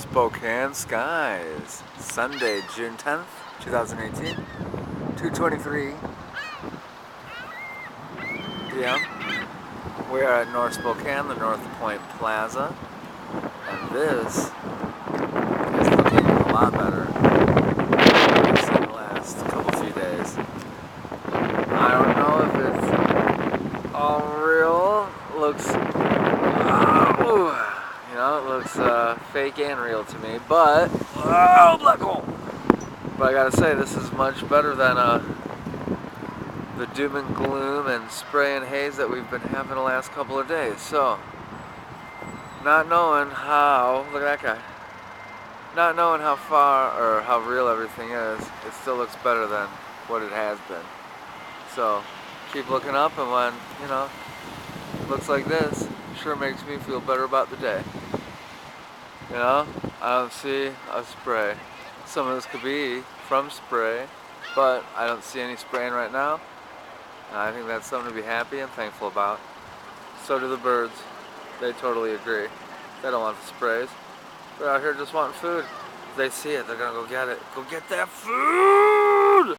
Spokanes Skies, Sunday, June 10th, 2018, 2:23 p.m. We are at North Spokane, the Northpointe Plaza, and this is looking a lot better than it's in the last few days. I don't know if it's all real. Looks, it looks fake and real to me, but black hole. But I gotta say, this is much better than the doom and gloom and spray and haze that we've been having the last couple of days. So, not knowing how, look at that guy, not knowing how far or how real everything is, it still looks better than what it has been. So, keep looking up, and when, looks like this, sure makes me feel better about the day. I don't see a spray. Some of this could be from spray, but I don't see any spraying right now. And I think that's something to be happy and thankful about. So do the birds. They totally agree. They don't want the sprays. They're out here just wanting food. If they see it, they're gonna go get it. Go get that food!